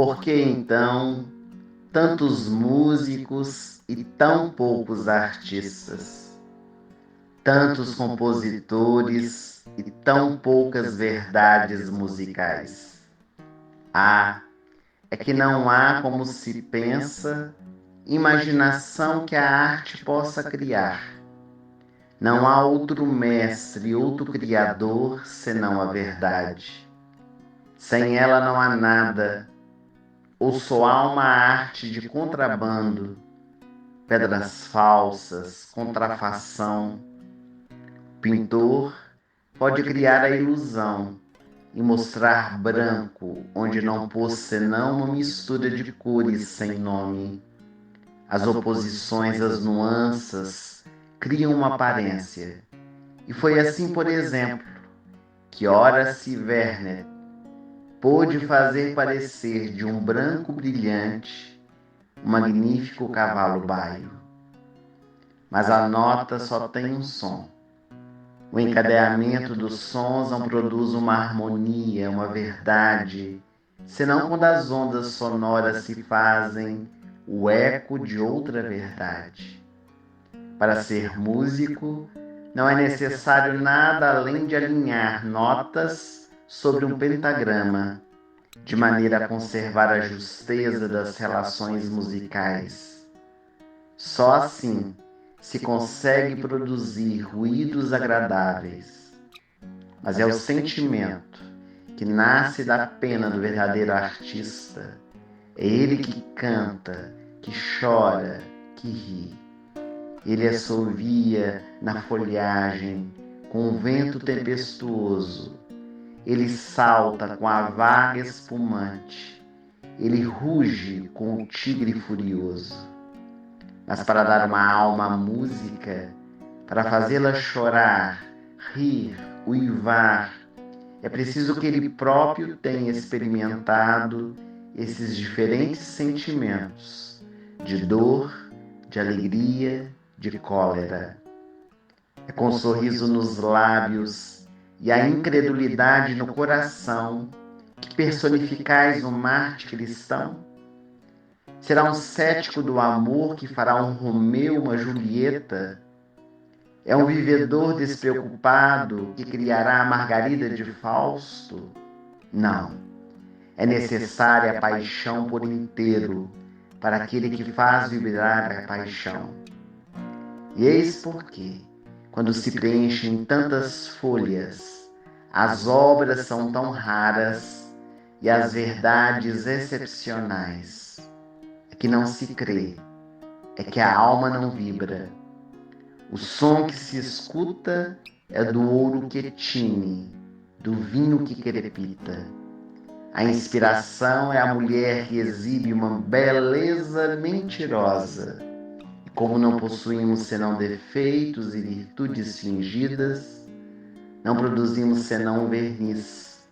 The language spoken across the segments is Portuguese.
Por que então tantos músicos e tão poucos artistas? Tantos compositores e tão poucas verdades musicais? É que não há, como se pensa, imaginação que a arte possa criar. Não há outro mestre, outro criador, senão a verdade. Sem ela não há nada, ou só há uma arte de contrabando, pedras falsas, contrafação. O pintor pode criar a ilusão e mostrar branco onde não pôs senão uma mistura de cores sem nome. As oposições, as nuances criam uma aparência. E foi assim, por exemplo, que Horace Vernet pôde fazer parecer de um branco brilhante um magnífico cavalo baio. Mas a nota só tem um som. O encadeamento dos sons não produz uma harmonia, uma verdade, senão quando as ondas sonoras se fazem o eco de outra verdade. Para ser músico, não é necessário nada além de alinhar notas sobre um pentagrama, de maneira a conservar a justeza das relações musicais. Só assim se consegue produzir ruídos agradáveis. Mas é o sentimento que nasce da pena do verdadeiro artista. É ele que canta, que chora, que ri. Ele assovia na folhagem com o vento tempestuoso. Ele salta com a vaga espumante. Ele ruge com o tigre furioso. Mas para dar uma alma à música, para fazê-la chorar, rir, uivar, é preciso que ele próprio tenha experimentado esses diferentes sentimentos de dor, de alegria, de cólera. É com um sorriso nos lábios e a incredulidade no coração que personificais o Marte cristão? Será um cético do amor que fará um Romeu, uma Julieta? É um vivedor despreocupado que criará a Margarida de Fausto? Não. É necessária a paixão por inteiro para aquele que faz vibrar a paixão. E eis porque, quando se preenchem tantas folhas, as obras são tão raras e as verdades excepcionais. É que não se crê, é que a alma não vibra. O som que se escuta é do ouro que tine, do vinho que crepita. A inspiração é a mulher que exibe uma beleza mentirosa. E como não possuímos senão defeitos e virtudes fingidas, não produzimos senão um verniz,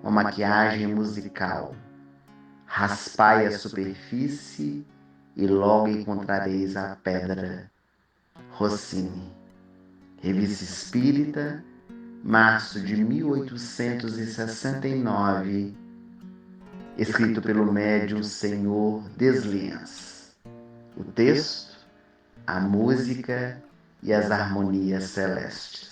uma maquiagem musical. Raspai a superfície e logo encontrareis a pedra. Rossini. Revista Espírita, março de 1869, escrito pelo médium Senhor Deslians. O texto, a música e as harmonias celestes.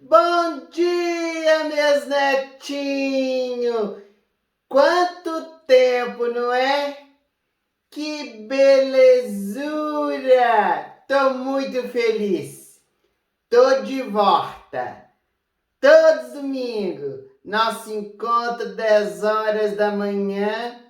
Bom dia, meus netinhos! Quanto tempo, não é? Que belezura! Tô muito feliz. Tô de volta. Todos domingos, nosso encontro 10 horas da manhã.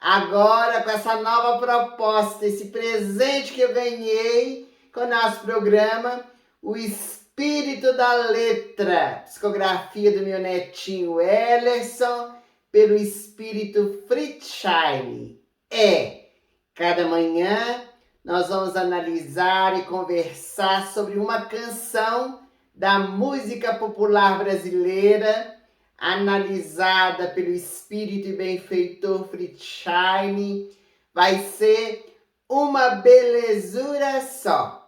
Agora com essa nova proposta, esse presente que eu ganhei com o nosso programa, o Espírito da Letra, psicografia do meu netinho Ellerson, pelo Espírito Fritzschein. Cada manhã nós vamos analisar e conversar sobre uma canção da música popular brasileira, analisada pelo espírito e benfeitor Fritzschein. Vai ser uma belezura só.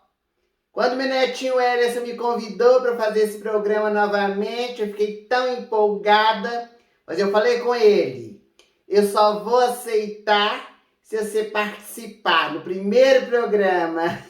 Quando meu netinho Ellison me convidou para fazer esse programa novamente, eu fiquei tão empolgada, mas eu falei com ele, eu só vou aceitar se você participar no primeiro programa.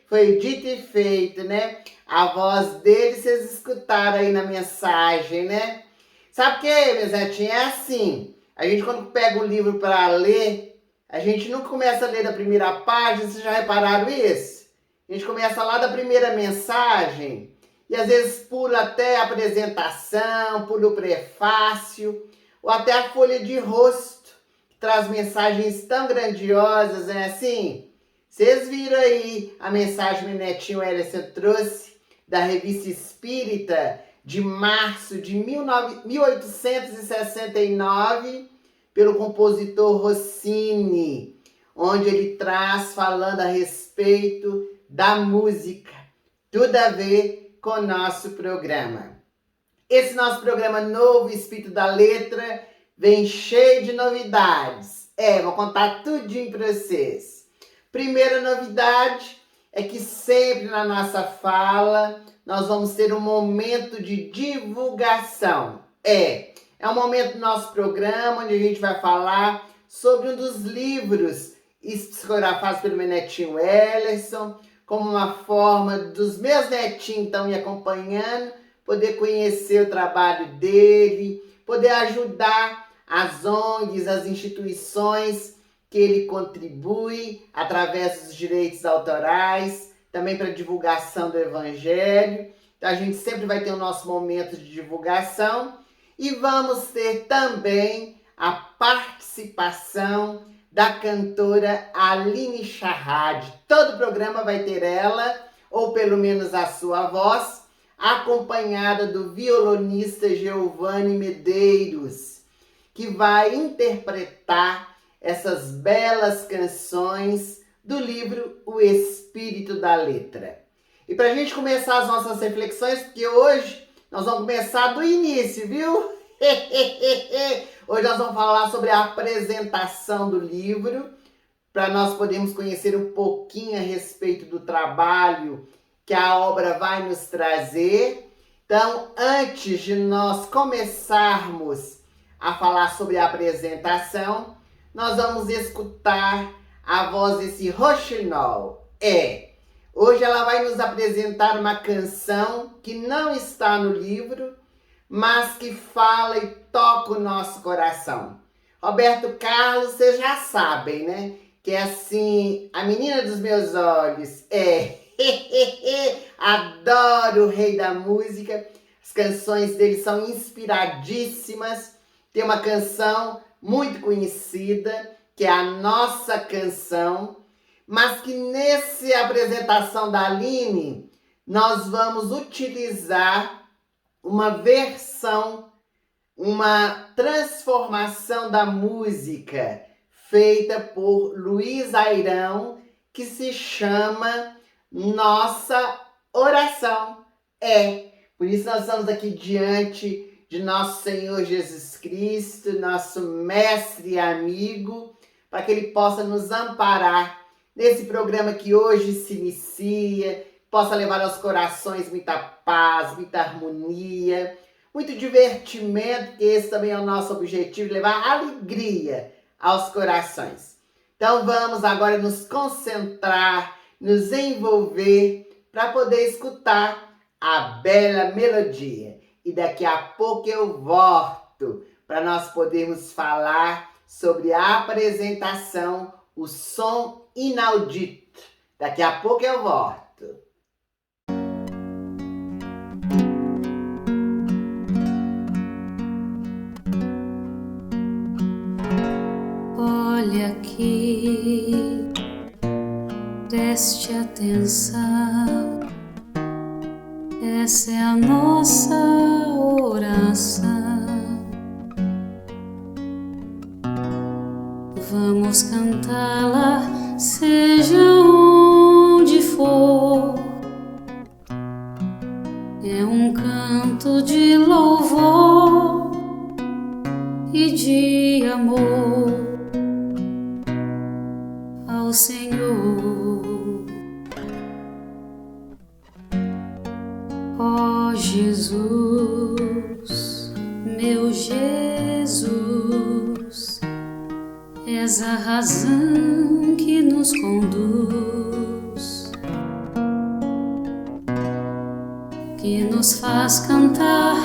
Foi dito e feito, né? A voz dele vocês escutaram aí na mensagem, né? Sabe o que, minha netinha? É assim, a gente quando pega o livro para ler, a gente nunca começa a ler da primeira página, vocês já repararam isso? A gente começa lá da primeira mensagem e às vezes pula até a apresentação, pula o prefácio ou até a folha de rosto, que traz mensagens tão grandiosas, né? Assim, vocês viram aí a mensagem que o netinho Ellison trouxe da Revista Espírita de março de 1869 pelo compositor Rossini, onde ele traz falando a respeito da música, tudo a ver com o nosso programa. Esse nosso programa novo, Espírito da Letra, vem cheio de novidades. Vou contar tudinho para vocês. Primeira novidade é que sempre na nossa fala nós vamos ter um momento de divulgação. É um momento do nosso programa onde a gente vai falar sobre um dos livros psicografados pelo meu netinho Ellison, como uma forma dos meus netinhos estão me acompanhando, poder conhecer o trabalho dele, poder ajudar as ONGs, as instituições que ele contribui através dos direitos autorais, também para a divulgação do Evangelho. Então a gente sempre vai ter o nosso momento de divulgação e vamos ter também a participação da cantora Aline Charrade. Todo programa vai ter ela, ou pelo menos a sua voz, acompanhada do violonista Giovanni Medeiros, que vai interpretar essas belas canções do livro O Espírito da Letra. E para a gente começar as nossas reflexões, porque hoje nós vamos começar do início, viu? Hoje nós vamos falar sobre a apresentação do livro, para nós podermos conhecer um pouquinho a respeito do trabalho que a obra vai nos trazer. Então, antes de nós começarmos a falar sobre a apresentação, nós vamos escutar a voz desse roxinol. Hoje ela vai nos apresentar uma canção que não está no livro, mas que fala e toca o nosso coração. Roberto Carlos, vocês já sabem, né? Que é assim, a menina dos meus olhos. Adoro o rei da música. As canções dele são inspiradíssimas. Tem uma canção muito conhecida, que é a Nossa Canção, mas que nessa apresentação da Aline, nós vamos utilizar uma versão, uma transformação da música feita por Luiz Airão, que se chama Nossa Oração. Por isso nós estamos aqui diante de nosso Senhor Jesus Cristo, nosso mestre e amigo, para que ele possa nos amparar nesse programa que hoje se inicia, possa levar aos corações muita paz, muita harmonia, muito divertimento, que esse também é o nosso objetivo, levar alegria aos corações. Então vamos agora nos concentrar, nos envolver, para poder escutar a bela melodia. E daqui a pouco eu volto para nós podermos falar sobre a apresentação, o som inaudito. Daqui a pouco eu volto. Olha aqui, preste atenção. Essa é a nossa oração. Vamos cantá-la, seja onde for. É um canto de louvor e de amor ao Senhor. És a razão que nos conduz, que nos faz cantar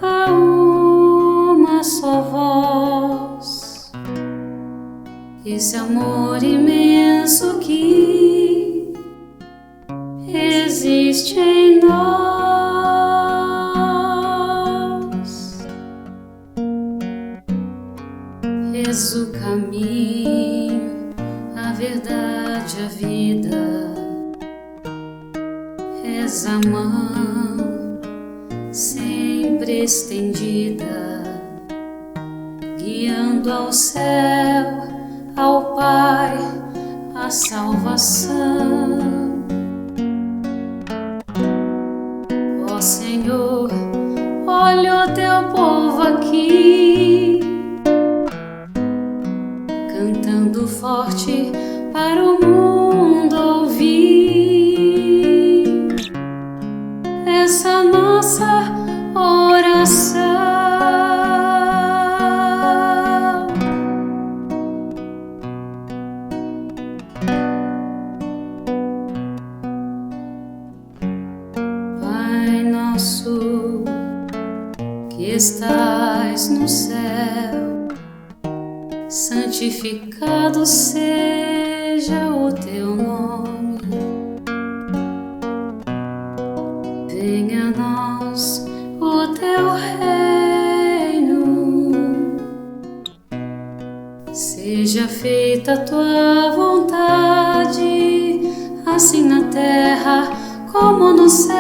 a uma só voz. Esse amor imenso que existe em nós. És o caminho, a verdade, a vida. És a mão sempre estendida, guiando ao céu, ao Pai, a salvação. Ó Senhor, olha o teu povo aqui, cantando forte para o mundo ouvir essa nossa oração. Pai nosso que estás no céu, santificado seja o teu nome. Venha a nós o teu reino, seja feita a tua vontade, assim na terra como no céu.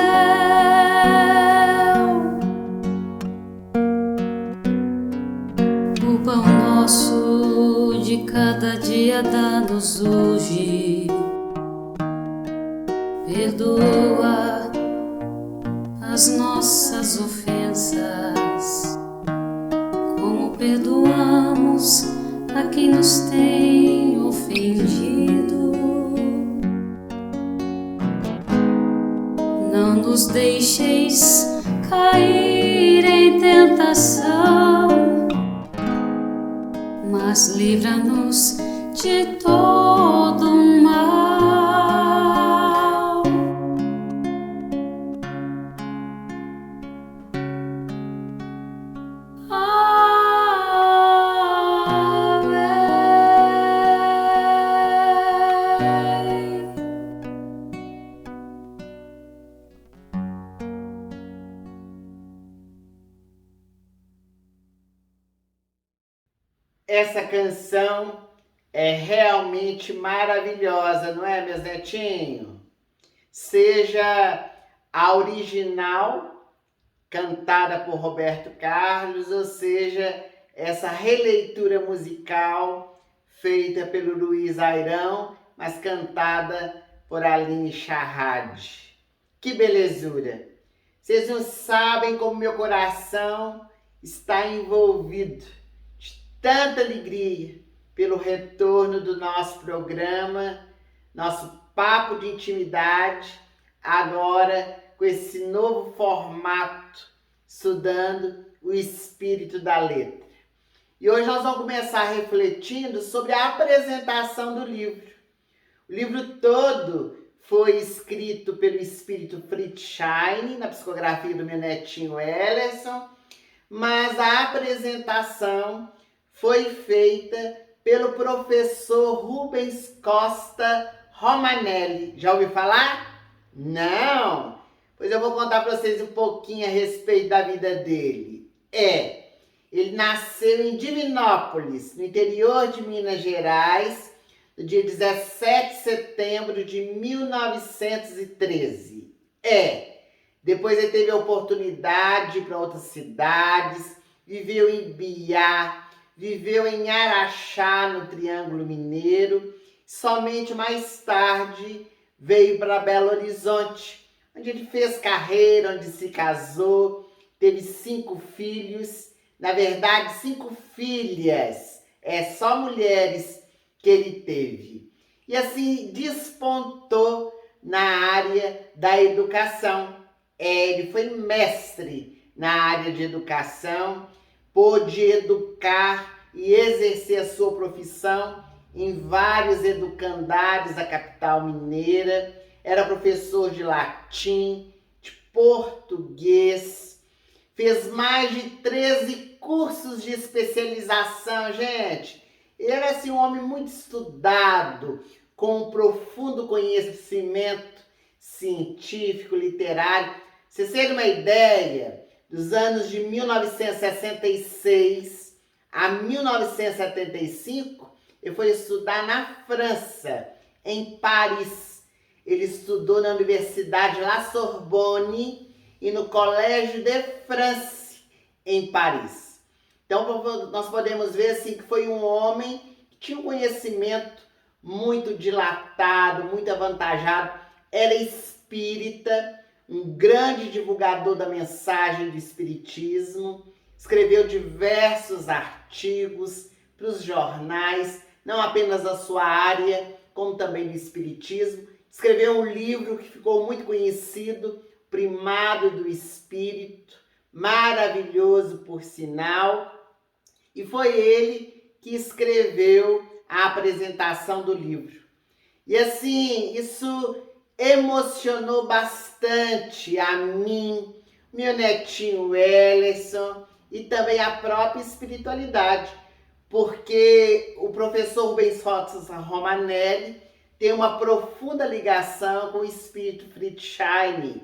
O pão nosso de cada dia dá-nos hoje, perdoa as nossas ofensas, como perdoamos a quem nos tem ofendido. Não nos deixeis cair em tentação, mas livra-nos de todo mal. Essa canção é realmente maravilhosa, não é, meus netinhos? Seja a original, cantada por Roberto Carlos, ou seja, essa releitura musical feita pelo Luiz Airão, mas cantada por Aline Charrad. Que belezura! Vocês não sabem como meu coração está envolvido de tanta alegria pelo retorno do nosso programa, nosso papo de intimidade, agora com esse novo formato, estudando o espírito da letra. E hoje nós vamos começar refletindo sobre a apresentação do livro. O livro todo foi escrito pelo espírito Fritz Schein, na psicografia do meu netinho Ellerson, mas a apresentação foi feita pelo professor Rubens Costa Romanelli. Já ouviu falar? Não? Pois eu vou contar para vocês um pouquinho a respeito da vida dele. Ele nasceu em Divinópolis, no interior de Minas Gerais, no dia 17 de setembro de 1913. Depois ele teve a oportunidade de ir para outras cidades, viveu em Biá, viveu em Araxá, no Triângulo Mineiro. Somente mais tarde veio para Belo Horizonte, onde ele fez carreira, onde se casou, teve 5 filhos, na verdade 5 filhas, só mulheres que ele teve. E assim despontou na área da educação. Ele foi mestre na área de educação, pôde educar e exercer a sua profissão em vários educandários da capital mineira. Era professor de latim, de português, fez mais de 13 cursos de especialização, gente. Ele era assim, um homem muito estudado, com um profundo conhecimento científico, literário. Vocês terem uma ideia, dos anos de 1966 a 1975, ele foi estudar na França, em Paris. Ele estudou na Universidade La Sorbonne e no Collège de France, em Paris. Então, nós podemos ver assim, que foi um homem que tinha um conhecimento muito dilatado, muito avantajado, era espírita, um grande divulgador da mensagem do espiritismo, escreveu diversos artigos para os jornais, não apenas da sua área, como também do espiritismo. Escreveu um livro que ficou muito conhecido, Primado do Espírito, maravilhoso por sinal, e foi ele que escreveu a apresentação do livro. E assim, isso emocionou bastante a mim, meu netinho Wellerson e também a própria espiritualidade, porque o professor Rubens Romanelli tem uma profunda ligação com o espírito Fritz Heine.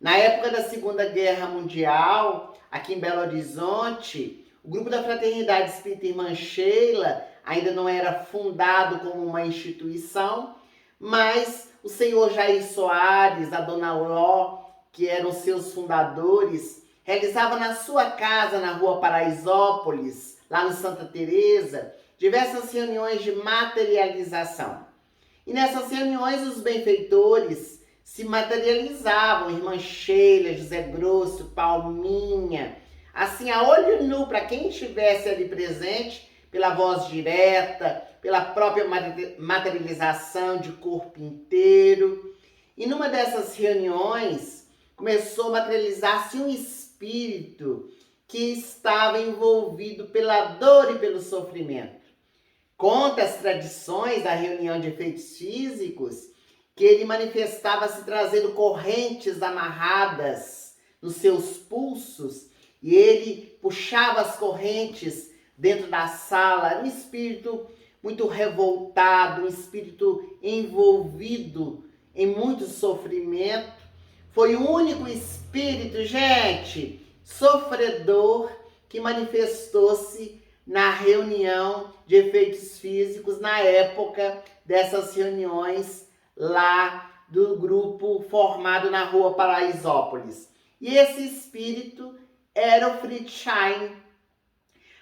Na época da Segunda Guerra Mundial, aqui em Belo Horizonte, o grupo da Fraternidade Espírita Irmã Sheila ainda não era fundado como uma instituição, mas o senhor Jair Soares, a dona Ló, que eram seus fundadores, realizavam na sua casa, na rua Paraisópolis, lá no Santa Teresa, diversas reuniões de materialização. E nessas reuniões os benfeitores se materializavam, Irmã Sheila, José Grosso, Palminha, assim a olho nu para quem estivesse ali presente, pela voz direta, pela própria materialização de corpo inteiro. E numa dessas reuniões começou a materializar-se um espírito que estava envolvido pela dor e pelo sofrimento. Conta as tradições da reunião de efeitos físicos que ele manifestava-se trazendo correntes amarradas nos seus pulsos e ele puxava as correntes dentro da sala. Um espírito muito revoltado, um espírito envolvido em muito sofrimento. Foi o único espírito, gente, sofredor que manifestou-se na reunião de efeitos físicos, na época dessas reuniões lá do grupo formado na rua Paraisópolis. E esse espírito era o Fritz Heine.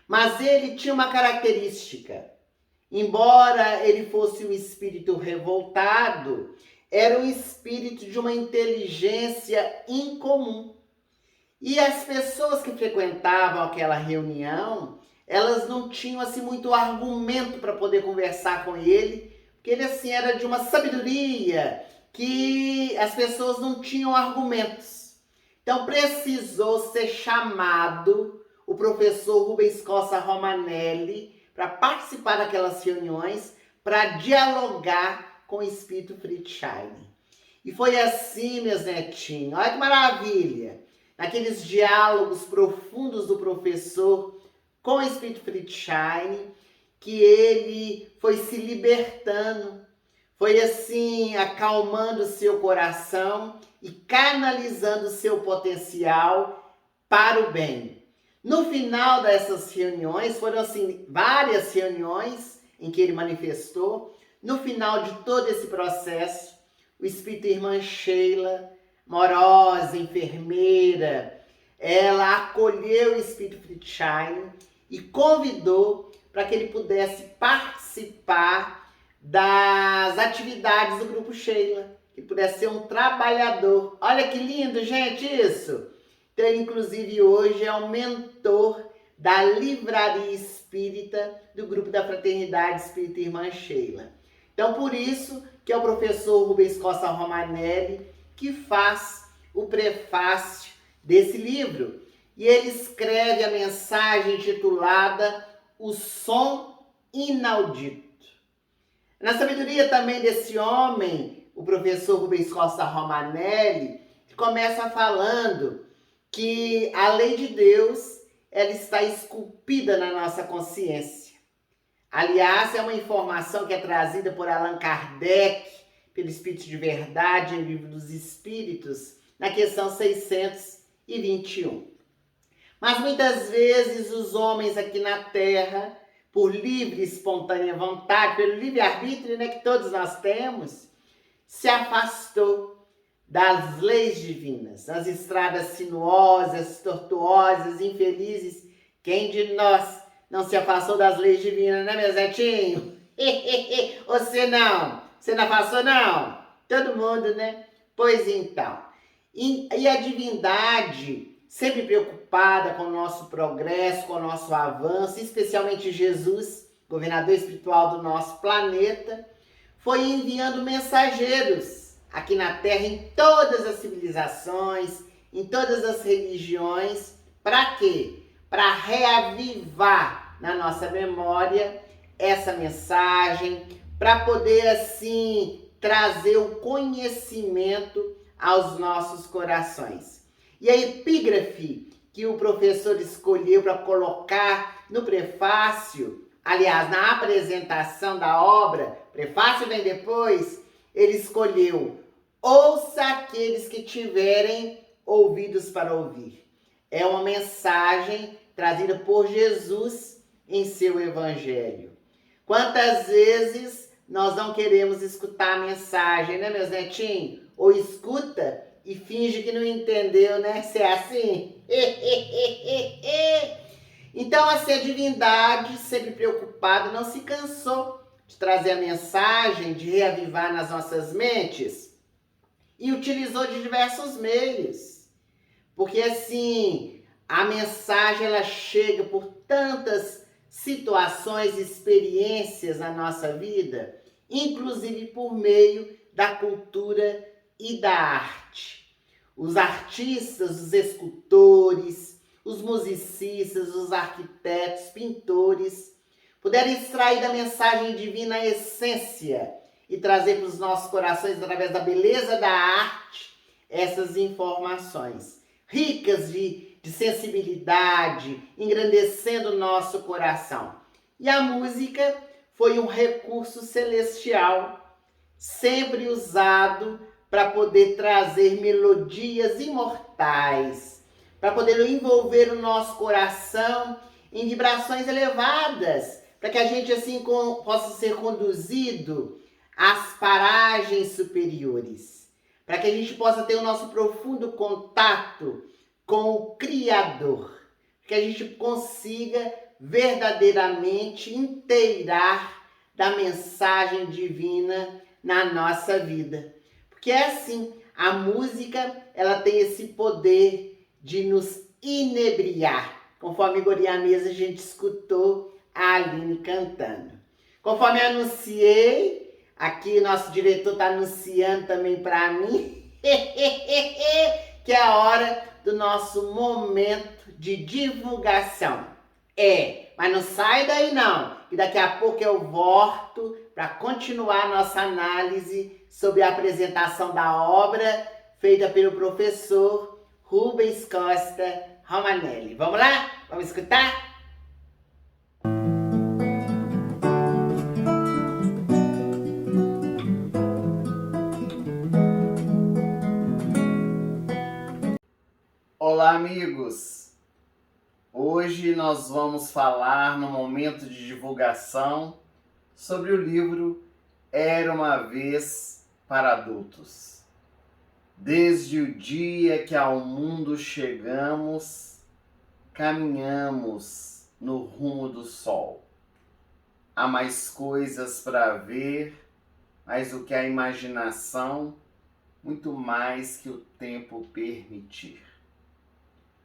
Mas ele tinha uma característica. Embora ele fosse um espírito revoltado, era um espírito de uma inteligência incomum. E as pessoas que frequentavam aquela reunião, elas não tinham assim muito argumento para poder conversar com ele, porque ele assim era de uma sabedoria que as pessoas não tinham argumentos. Então precisou ser chamado o professor Rubens Cossa Romanelli para participar daquelas reuniões, para dialogar com o espírito Fritz Heine. E foi assim, meus netinhos, olha que maravilha, naqueles diálogos profundos do professor com o espírito Fritz Heine, que ele foi se libertando, foi assim acalmando o seu coração e canalizando o seu potencial para o bem. No final dessas reuniões, foram assim várias reuniões em que ele manifestou. No final de todo esse processo, o espírito Irmã Sheila, amorosa, enfermeira, ela acolheu o espírito Fritz Heine e convidou para que ele pudesse participar das atividades do Grupo Sheila, que pudesse ser um trabalhador. Olha que lindo, gente, isso! Então, ele, inclusive, hoje é o mentor da Livraria Espírita do Grupo da Fraternidade Espírita Irmã Sheila. Então, por isso que é o professor Rubens Cossa Romanelli que faz o prefácio desse livro. E ele escreve a mensagem intitulada o som inaudito. Na sabedoria também desse homem, o professor Rubens Costa Romanelli, começa falando que a lei de Deus, ela está esculpida na nossa consciência. Aliás, é uma informação que é trazida por Allan Kardec, pelo Espírito de Verdade, em Livro dos Espíritos, na questão 621. Mas muitas vezes os homens aqui na Terra, por livre e espontânea vontade, pelo livre-arbítrio, né, que todos nós temos, se afastou das leis divinas, nas estradas sinuosas, tortuosas, infelizes. Quem de nós não se afastou das leis divinas, né, meu Zetinho? Você não? Você não afastou, não? Todo mundo, né? Pois então. E a divindade, sempre preocupada com o nosso progresso, com o nosso avanço, especialmente Jesus, governador espiritual do nosso planeta, foi enviando mensageiros aqui na Terra, em todas as civilizações, em todas as religiões. Para quê? Para reavivar na nossa memória essa mensagem, para poder assim trazer o conhecimento aos nossos corações. E a epígrafe que o professor escolheu para colocar no prefácio, aliás, na apresentação da obra, prefácio vem depois, ele escolheu: ouça aqueles que tiverem ouvidos para ouvir. É uma mensagem trazida por Jesus em seu evangelho. Quantas vezes nós não queremos escutar a mensagem, né, meus netinhos? Ou escuta e finge que não entendeu, né? Se é assim. Então, assim, a divindade, sempre preocupada, não se cansou de trazer a mensagem, de reavivar nas nossas mentes, e utilizou de diversos meios. Porque, assim, a mensagem, ela chega por tantas situações, experiências na nossa vida, inclusive por meio da cultura e da arte. Os artistas, os escultores, os musicistas, os arquitetos, pintores, puderam extrair da mensagem divina a essência e trazer para os nossos corações, através da beleza da arte, essas informações ricas de sensibilidade, engrandecendo o nosso coração. E a música foi um recurso celestial, sempre usado para poder trazer melodias imortais, para poder envolver o nosso coração em vibrações elevadas, para que a gente assim possa ser conduzido às paragens superiores, para que a gente possa ter o nosso profundo contato com o Criador, que a gente consiga verdadeiramente inteirar da mensagem divina na nossa vida. Porque é assim, a música, ela tem esse poder de nos inebriar, conforme a mesa a gente escutou a Aline cantando. Conforme anunciei, aqui nosso diretor está anunciando também para mim, que é a hora do nosso momento de divulgação. Mas não sai daí não, que daqui a pouco eu volto para continuar a nossa análise sobre a apresentação da obra feita pelo professor Rubens Costa Romanelli. Vamos lá? Vamos escutar? Olá, amigos! Hoje nós vamos falar no momento de divulgação sobre o livro Era uma Vez para Adultos. Desde o dia que ao mundo chegamos, caminhamos no rumo do sol. Há mais coisas para ver, mais do que a imaginação, muito mais que o tempo permitir.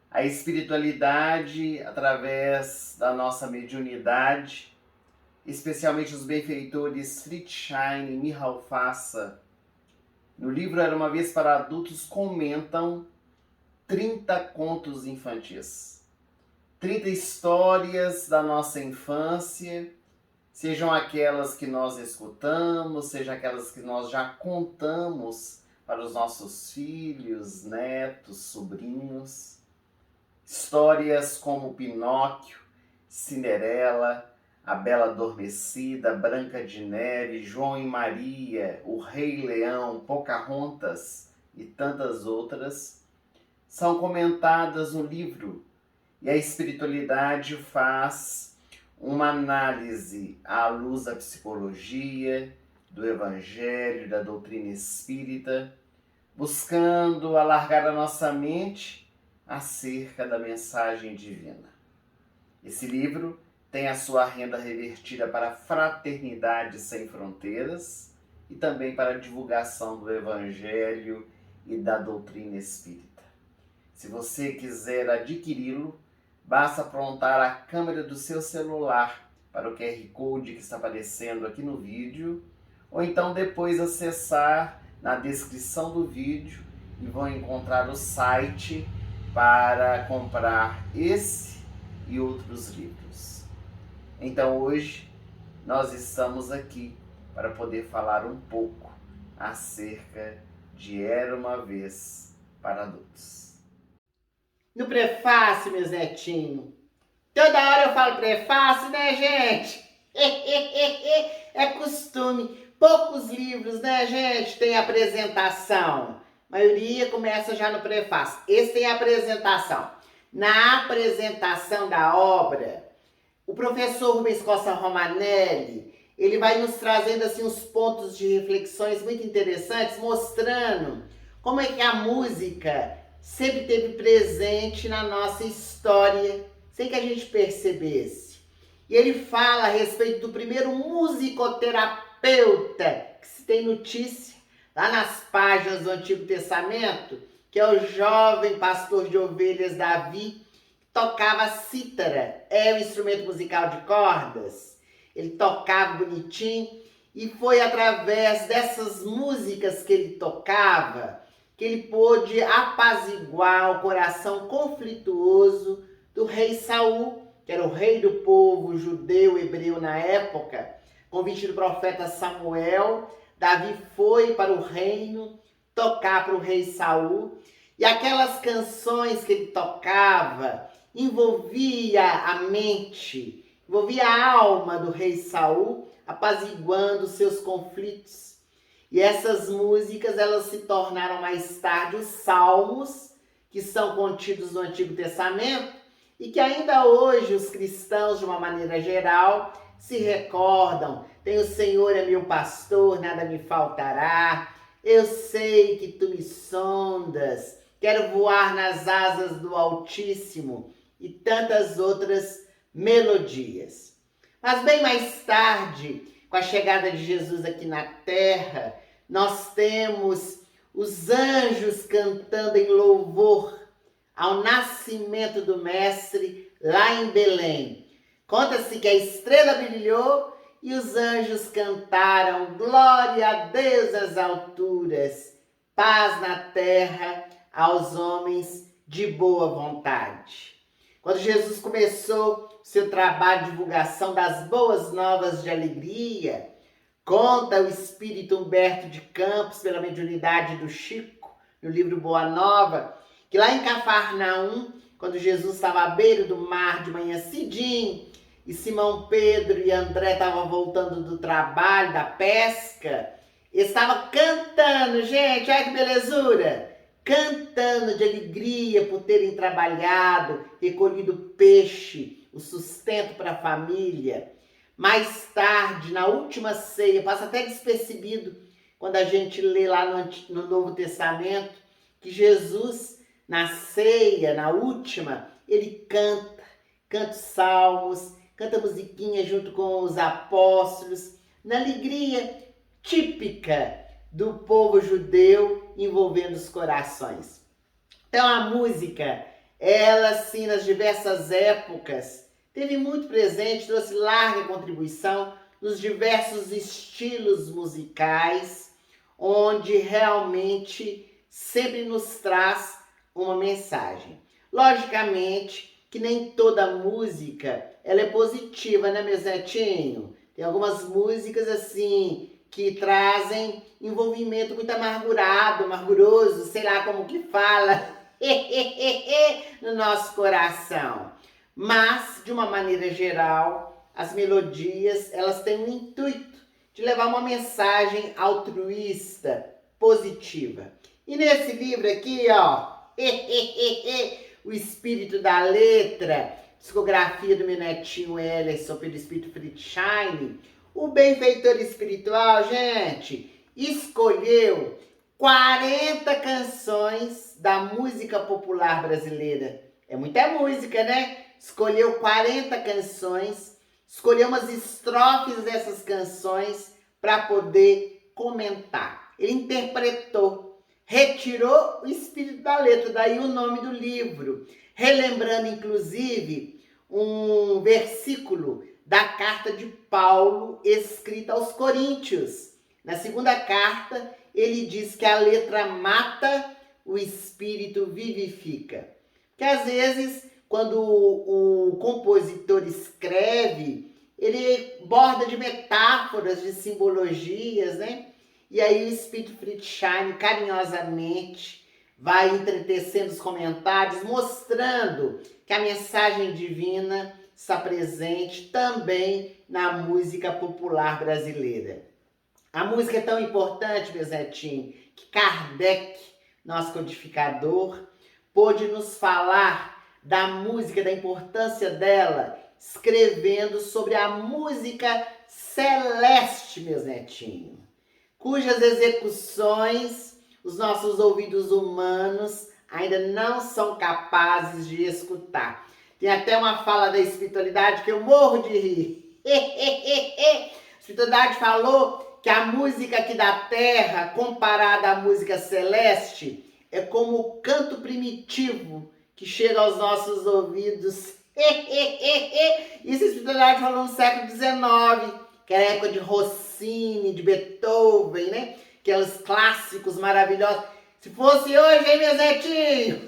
A espiritualidade, através da nossa mediunidade, especialmente os benfeitores Friedschein e Michal Fassa, no livro Era uma Vez para Adultos, comentam 30 contos infantis. 30 histórias da nossa infância, sejam aquelas que nós escutamos, sejam aquelas que nós já contamos para os nossos filhos, netos, sobrinhos. Histórias como Pinóquio, Cinderela, A Bela Adormecida, Branca de Neve, João e Maria, O Rei Leão, Pocahontas e tantas outras são comentadas no livro, e a espiritualidade faz uma análise à luz da psicologia, do evangelho, da doutrina espírita, buscando alargar a nossa mente acerca da mensagem divina. Esse livro tem a sua renda revertida para a Fraternidade Sem Fronteiras e também para a divulgação do evangelho e da doutrina espírita. Se você quiser adquiri-lo, basta apontar a câmera do seu celular para o QR Code que está aparecendo aqui no vídeo, ou então depois acessar na descrição do vídeo e vão encontrar o site para comprar esse e outros livros. Então hoje nós estamos aqui para poder falar um pouco acerca de Era Uma Vez para Adultos. No prefácio, meus netinhos. Toda hora eu falo prefácio, né, gente? É costume. Poucos livros, né, gente, tem apresentação. A maioria começa já no prefácio. Esse tem apresentação. Na apresentação da obra, o professor Rubens Costa Romanelli, ele vai nos trazendo assim uns pontos de reflexões muito interessantes, mostrando como é que a música sempre esteve presente na nossa história, sem que a gente percebesse. E ele fala a respeito do primeiro musicoterapeuta que se tem notícia lá nas páginas do Antigo Testamento, que é o jovem pastor de ovelhas Davi, que tocava cítara, é um instrumento musical de cordas. Ele tocava bonitinho e foi através dessas músicas que ele tocava que ele pôde apaziguar o coração conflituoso do rei Saul, que era o rei do povo judeu hebreu na época. Convite do profeta Samuel, Davi foi para o reino tocar para o rei Saul, e aquelas canções que ele tocava envolvia a mente, envolvia a alma do rei Saul, apaziguando seus conflitos. E essas músicas, elas se tornaram mais tarde os salmos, que são contidos no Antigo Testamento, e que ainda hoje os cristãos, de uma maneira geral, se recordam. Tem o Senhor é meu pastor, nada me faltará. Eu sei que tu me sondas. Quero voar nas asas do Altíssimo. E tantas outras melodias. Mas bem mais tarde, com a chegada de Jesus aqui na Terra, nós temos os anjos cantando em louvor ao nascimento do Mestre lá em Belém. Conta-se que a estrela brilhou e os anjos cantaram: glória a Deus nas alturas, paz na terra aos homens de boa vontade. Quando Jesus começou seu trabalho de divulgação das boas novas de alegria, conta o espírito Humberto de Campos, pela mediunidade do Chico, no livro Boa Nova, que lá em Cafarnaum, quando Jesus estava à beira do mar de manhã cedinho, e Simão Pedro e André estavam voltando do trabalho, da pesca, estavam cantando, gente, olha que belezura! Cantando de alegria por terem trabalhado, recolhido peixe, o sustento para a família. Mais tarde, na última ceia, passa até despercebido quando a gente lê lá no Novo Testamento, que Jesus, na ceia, na última, ele canta salmos, canta musiquinha junto com os apóstolos, na alegria típica do povo judeu envolvendo os corações. Então a música, ela sim, nas diversas épocas, teve muito presente, trouxe larga contribuição nos diversos estilos musicais, onde realmente sempre nos traz uma mensagem. Logicamente que nem toda música ela é positiva, né, meus netinhos? Tem algumas músicas assim que trazem envolvimento muito amargurado, amarguroso, sei lá como que fala, no nosso coração. Mas, de uma maneira geral, as melodias, elas têm o intuito de levar uma mensagem altruísta, positiva. E nesse livro aqui, ó, O Espírito da Letra, discografia do meu netinho Ellison pelo Espírito Friedshine, o benfeitor espiritual, gente, escolheu 40 canções da música popular brasileira. É muita música, né? Escolheu 40 canções, escolheu umas estrofes dessas canções para poder comentar. Ele interpretou, retirou o espírito da letra, daí o nome do livro, relembrando inclusive um versículo da carta de Paulo escrita aos Coríntios. Na segunda carta, ele diz que a letra mata, o espírito vivifica. Que às vezes, quando o compositor escreve, ele borda de metáforas, de simbologias, né? E aí o Espírito Friedshine, carinhosamente, vai entretecendo os comentários, mostrando que a mensagem divina está presente também na música popular brasileira. A música é tão importante, meus netinhos, que Kardec, nosso codificador, pôde nos falar da música, da importância dela, escrevendo sobre a música celeste, meus netinhos, cujas execuções os nossos ouvidos humanos ainda não são capazes de escutar. Tem até uma fala da espiritualidade que eu morro de rir. A espiritualidade falou que a música aqui da terra, comparada à música celeste, é como o canto primitivo que chega aos nossos ouvidos. Isso a espiritualidade falou no século XIX, que era a época de Rossini, de Beethoven, né? Aqueles clássicos maravilhosos. Se fosse hoje, hein, meus netinhos?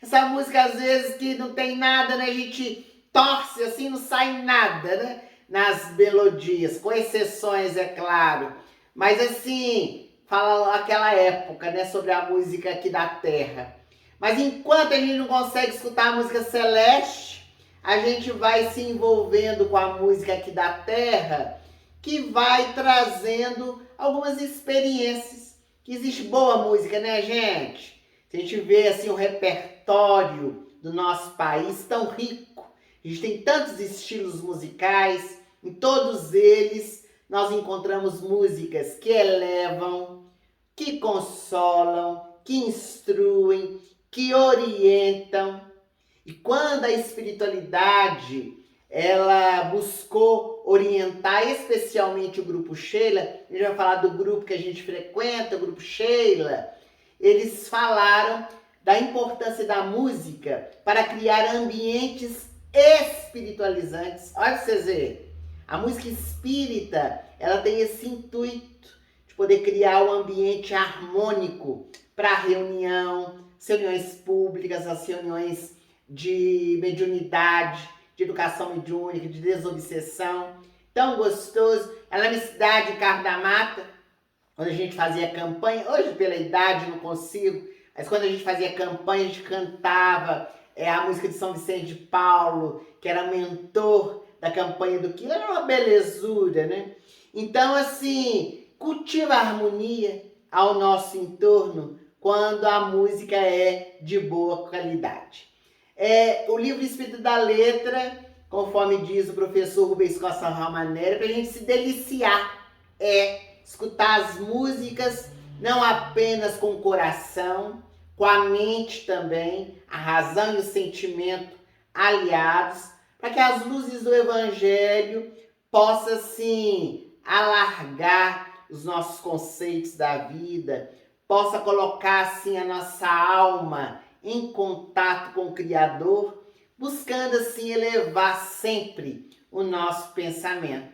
Essa música, às vezes, que não tem nada, né? A gente torce assim, não sai nada, né? Nas melodias, com exceções, é claro. Mas, assim, fala aquela época, né? Sobre a música aqui da Terra. Mas enquanto a gente não consegue escutar a música celeste, a gente vai se envolvendo com a música aqui da Terra, que vai trazendo algumas experiências. Que existe boa música, né, gente? Se a gente vê assim o repertório do nosso país tão rico, a gente tem tantos estilos musicais, em todos eles nós encontramos músicas que elevam, que consolam, que instruem, que orientam. E quando a espiritualidade ela buscou orientar especialmente o Grupo Sheila, a gente vai falar do grupo que a gente frequenta, o Grupo Sheila, eles falaram da importância da música para criar ambientes espiritualizantes. Olha pra vocês verem, a música espírita, ela tem esse intuito de poder criar um ambiente harmônico para reunião, reuniões públicas, as reuniões de mediunidade, de educação mediúnica, de desobsessão. Tão gostoso. Ela na cidade de Carmo da Mata, quando a gente fazia campanha, hoje pela idade não consigo, mas quando a gente fazia campanha, a gente cantava a música de São Vicente de Paulo, que era mentor da campanha do Quilo, era uma belezura, né? Então, assim, cultiva a harmonia ao nosso entorno quando a música é de boa qualidade. O livro Espírito da Letra, conforme diz o professor Rubens Costa Ramaneri, para a gente se deliciar, escutar as músicas não apenas com o coração, com a mente também, a razão e o sentimento aliados, para que as luzes do Evangelho possam, assim, alargar os nossos conceitos da vida, possa colocar, assim, a nossa alma em contato com o Criador, buscando, assim, elevar sempre o nosso pensamento.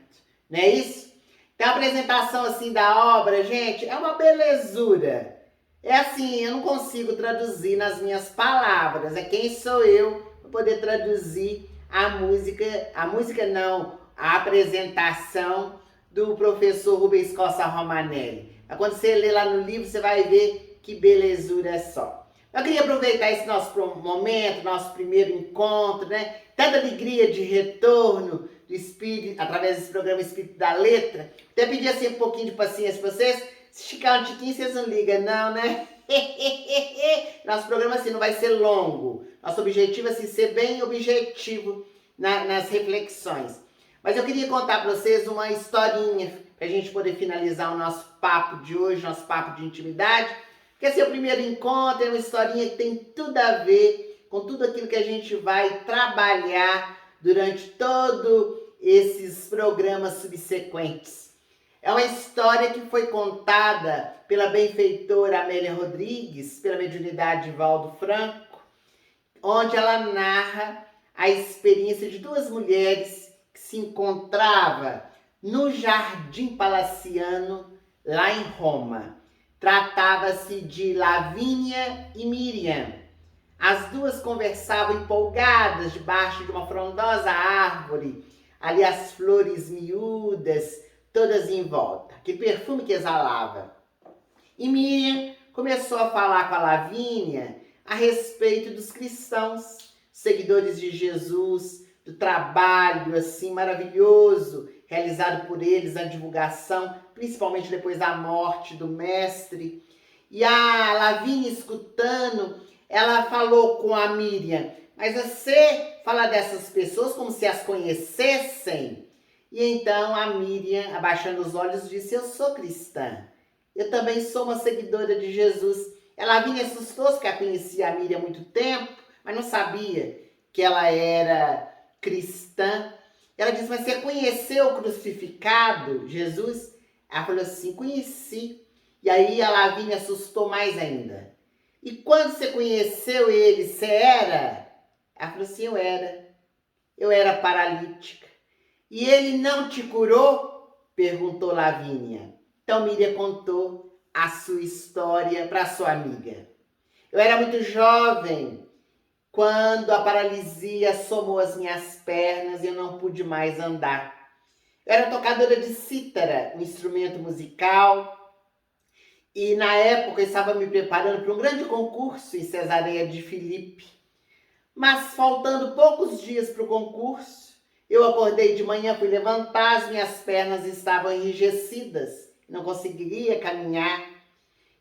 Não é isso? Então, a apresentação, assim, da obra, gente, é uma belezura. É assim, eu não consigo traduzir nas minhas palavras. É quem sou eu para poder traduzir a música não, a apresentação do professor Rubens Costa Romanelli. Mas quando você lê lá no livro, você vai ver que belezura é só. Eu queria aproveitar esse nosso momento, nosso primeiro encontro, né? Tanta alegria de retorno do Espírito, através desse programa Espírito da Letra. Até pedir assim um pouquinho de paciência para vocês. Se ficar um tiquinho, vocês não ligam, não, né? Nosso programa assim não vai ser longo. Nosso objetivo é assim, ser bem objetivo nas reflexões. Mas eu queria contar para vocês uma historinha para a gente poder finalizar o nosso papo de hoje, nosso papo de intimidade. Porque esse é o primeiro encontro, é uma historinha que tem tudo a ver com tudo aquilo que a gente vai trabalhar durante todos esses programas subsequentes. É uma história que foi contada pela benfeitora Amélia Rodrigues, pela mediunidade de Valdo Franco, onde ela narra a experiência de duas mulheres que se encontravam no Jardim Palaciano, lá em Roma. Tratava-se de Lavínia e Miriam. As duas conversavam empolgadas debaixo de uma frondosa árvore, ali as flores miúdas, todas em volta, aquele perfume que exalava. E Miriam começou a falar com a Lavínia a respeito dos cristãos, seguidores de Jesus, do trabalho assim maravilhoso realizado por eles, a divulgação, principalmente depois da morte do mestre. E a Lavínia, escutando, ela falou com a Miriam: mas você fala dessas pessoas como se as conhecessem? E então a Miriam, abaixando os olhos, disse: eu sou cristã. Eu também sou uma seguidora de Jesus. A Lavínia assustou-se, porque ela conhecia a Miriam há muito tempo, mas não sabia que ela era cristã. Ela disse: mas você conheceu o crucificado, Jesus? Ela falou assim: conheci. E aí a Lavínia assustou mais ainda. E quando você conheceu ele, você era? Ela falou assim: eu era. Eu era paralítica. E ele não te curou? Perguntou Lavínia. Então Miriam contou a sua história para sua amiga. Eu era muito jovem quando a paralisia assomou as minhas pernas e eu não pude mais andar. Eu era tocadora de cítara, um instrumento musical, e na época eu estava me preparando para um grande concurso em Cesareia de Filipe. Mas faltando poucos dias para o concurso, eu acordei de manhã, fui levantar, as minhas pernas estavam enrijecidas, não conseguiria caminhar.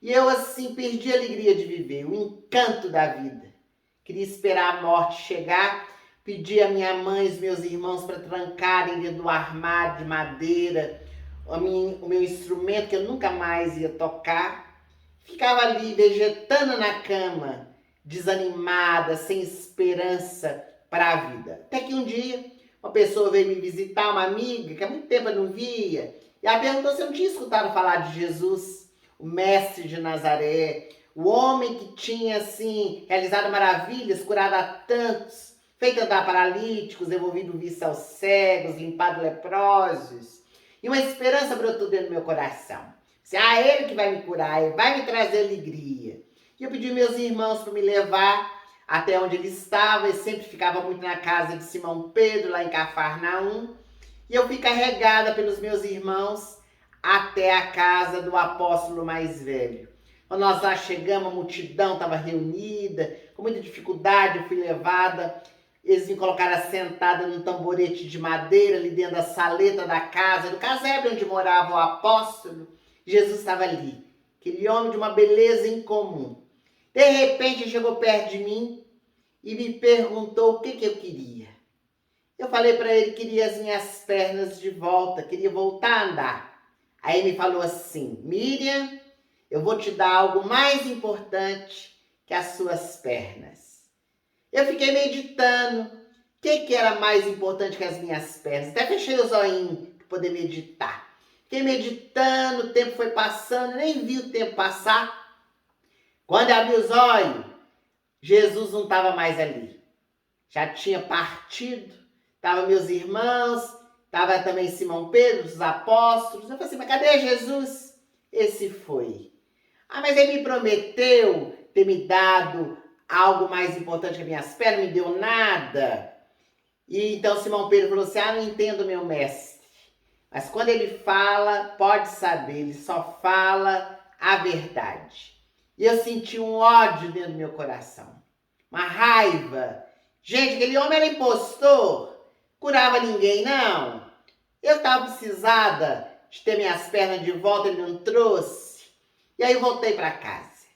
E eu assim perdi a alegria de viver, o encanto da vida. Queria esperar a morte chegar, pedi a minha mãe e os meus irmãos para trancarem dentro do armário de madeira o meu instrumento, que eu nunca mais ia tocar. Ficava ali vegetando na cama, desanimada, sem esperança para a vida. Até que um dia uma pessoa veio me visitar, uma amiga, que há muito tempo eu não via, e ela perguntou se eu não tinha escutado falar de Jesus, o mestre de Nazaré, o homem que tinha, assim, realizado maravilhas, curado a tantos, feito andar paralíticos, devolvido vista aos cegos, limpado leprosos. E uma esperança brotou dentro do meu coração. Disse: ele que vai me curar, ele vai me trazer alegria. E eu pedi meus irmãos para me levar até onde ele estava. Ele sempre ficava muito na casa de Simão Pedro, lá em Cafarnaum. E eu fui carregada pelos meus irmãos até a casa do apóstolo mais velho. Quando nós lá chegamos, a multidão estava reunida, com muita dificuldade eu fui levada. Eles me colocaram sentada num tamborete de madeira, ali dentro da saleta da casa, do casebre onde morava o apóstolo. Jesus estava ali, aquele homem de uma beleza incomum. De repente chegou perto de mim e me perguntou o que eu queria. Eu falei para ele que queria as minhas pernas de volta, queria voltar a andar. Aí ele me falou assim: Miriam, eu vou te dar algo mais importante que as suas pernas. Eu fiquei meditando. O que era mais importante que as minhas pernas? Até fechei os olhinhos para poder meditar. Fiquei meditando, o tempo foi passando, nem vi o tempo passar. Quando eu abri os olhos, Jesus não estava mais ali. Já tinha partido. Estavam meus irmãos, estava também Simão Pedro, os apóstolos. Eu falei assim: mas cadê Jesus? Esse foi. Ah, mas ele me prometeu ter me dado algo mais importante que minhas pernas, não me deu nada. E então Simão Pedro falou assim, não entendo meu mestre. Mas quando ele fala, pode saber, ele só fala a verdade. E eu senti um ódio dentro do meu coração, uma raiva. Gente, aquele homem era impostor, curava ninguém, não. Eu estava precisada de ter minhas pernas de volta, ele não trouxe. E aí eu voltei para casa.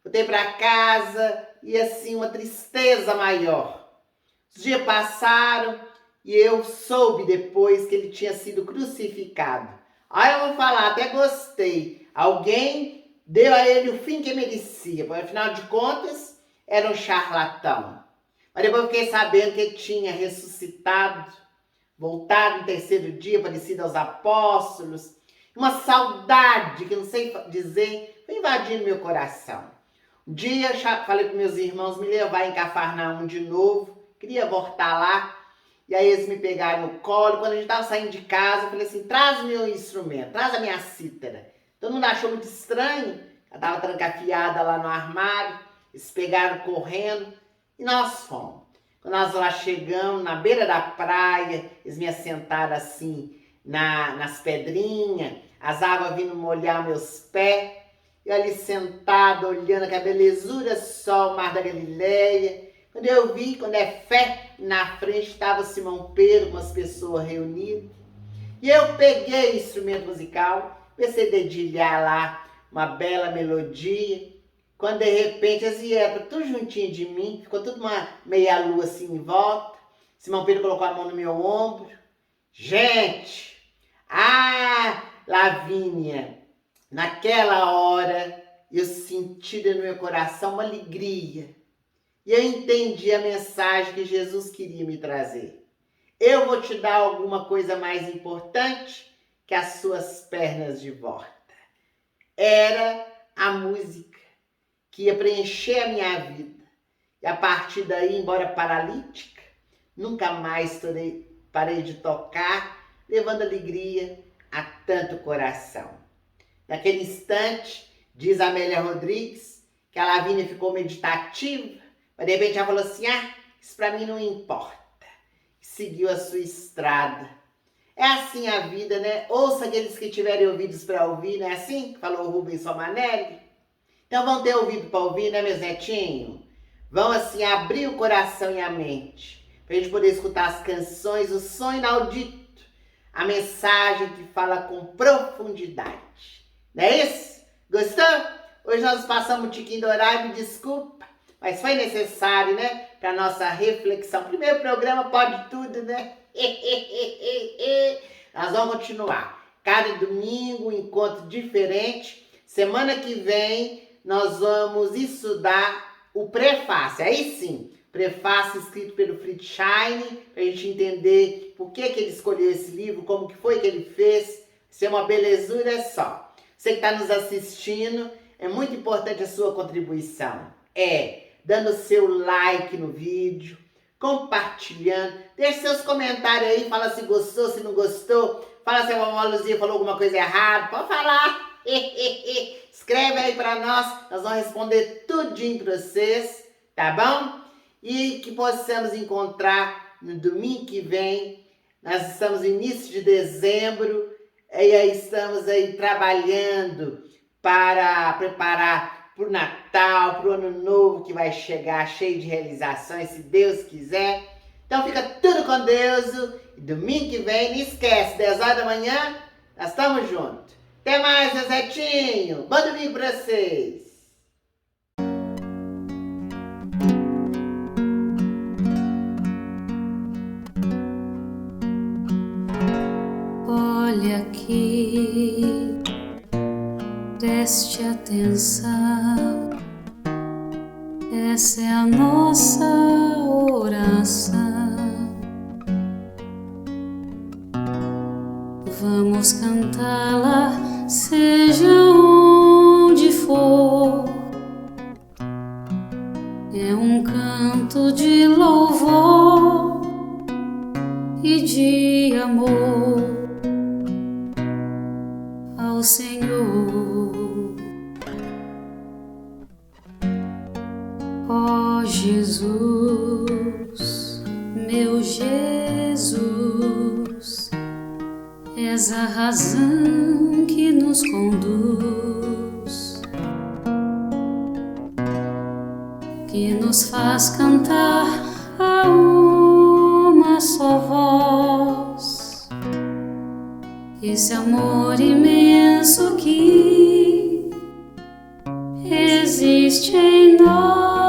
Voltei para casa e assim uma tristeza maior. Os dias passaram e eu soube depois que ele tinha sido crucificado. Aí eu vou falar, até gostei. Alguém deu a ele o fim que merecia, porque afinal de contas era um charlatão. Mas depois eu fiquei sabendo que ele tinha ressuscitado, voltado no terceiro dia, parecido aos apóstolos. Uma saudade que eu não sei dizer, foi invadindo meu coração. Um dia eu falei para meus irmãos me levar em Cafarnaum de novo, queria voltar lá. E aí eles me pegaram no colo. Quando a gente estava saindo de casa, eu falei assim, traz o meu instrumento, traz a minha cítara. Todo mundo achou muito estranho, eu estava trancafiada lá no armário. Eles pegaram correndo e nós fomos. Quando nós lá chegamos, na beira da praia, eles me assentaram assim nas pedrinhas, as águas vindo molhar meus pés. Eu ali sentada, olhando aquela belezura só, o Mar da Galileia. Quando eu vi, quando é fé, na frente estava Simão Pedro com as pessoas reunidas. E eu peguei o instrumento musical, comecei a dedilhar lá uma bela melodia. Quando de repente eles vieram tudo juntinho de mim, ficou tudo uma meia lua assim em volta. Simão Pedro colocou a mão no meu ombro. Gente, Lavínia, naquela hora eu senti no meu coração uma alegria. E eu entendi a mensagem que Jesus queria me trazer. Eu vou te dar alguma coisa mais importante que as suas pernas de volta. Era a música que ia preencher a minha vida. E a partir daí, embora paralítica, nunca mais parei de tocar, levando alegria a tanto coração. Naquele instante, diz a Amélia Rodrigues, que a Lavínia ficou meditativa, mas de repente ela falou assim, isso para mim não importa. Seguiu a sua estrada. É assim a vida, né? Ouça aqueles que tiverem ouvidos para ouvir, não é assim? Que falou o Rubens Romanelli. Então vão ter ouvido para ouvir, né, meus netinhos? Vão assim abrir o coração e a mente, para a gente poder escutar as canções, o som inaudito, a mensagem que fala com profundidade. Não é isso? Gostou? Hoje nós passamos um tiquinho do horário, me desculpa. Mas foi necessário, né? Para nossa reflexão. Primeiro programa pode tudo, né? Nós vamos continuar. Cada domingo, um encontro diferente. Semana que vem, nós vamos estudar o prefácio. Aí sim, prefácio escrito pelo Fritz Schein, para a gente entender por que ele escolheu esse livro, como que foi que ele fez. Isso é uma belezura só. Você que está nos assistindo, é muito importante a sua contribuição. Dando seu like no vídeo, compartilhando, deixe seus comentários aí, fala se gostou, se não gostou, fala se a vovó Luzia falou alguma coisa errada, pode falar, escreve aí para nós vamos responder tudinho para vocês, tá bom? E que possamos encontrar no domingo que vem, nós estamos no início de dezembro, e aí estamos aí trabalhando para preparar para o Natal, para o Ano Novo que vai chegar cheio de realizações, se Deus quiser. Então fica tudo com Deus. E domingo que vem, não esquece, 10 horas da manhã, nós estamos juntos. Até mais, meu Zetinho. Bom domingo para vocês. Olha aqui, preste atenção, essa é a nossa oração. Vamos cantá-la, seja onde for. É um canto de louvor e de amor ao Senhor. És a razão que nos conduz, que nos faz cantar a uma só voz. Esse amor imenso que existe em nós.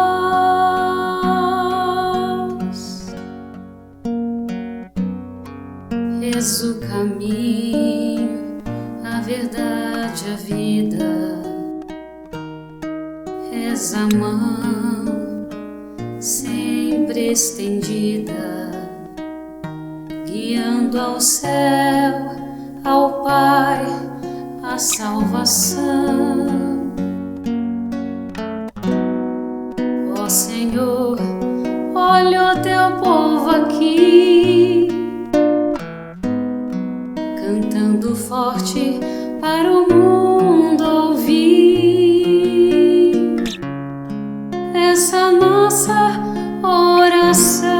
És o caminho, a verdade, a vida. És a mão sempre estendida, guiando ao céu, ao Pai, a salvação. Ó Senhor, olha o teu povo aqui, cantando forte para o mundo ouvir essa nossa oração.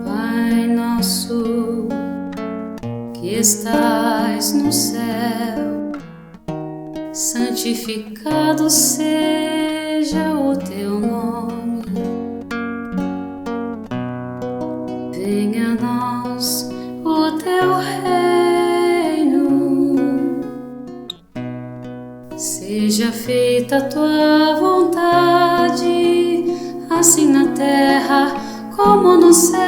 Pai nosso que estais no céu, santificado seja o teu nome. Venha a nós o teu reino, seja feita a tua vontade, assim na terra como no céu.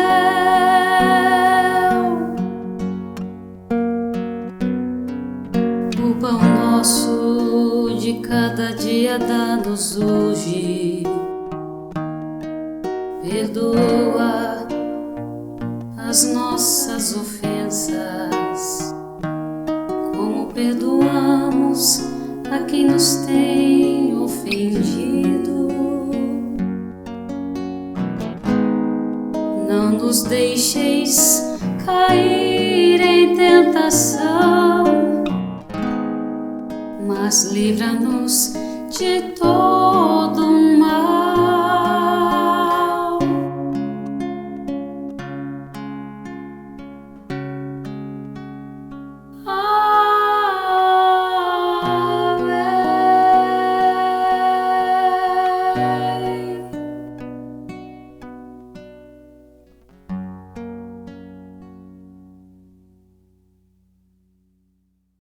O pão nosso de cada dia dá-nos hoje, perdoa as nossas ofensas, como perdoamos a quem nos tem ofendido. Não nos deixeis cair em tentação, mas livra-nos de todo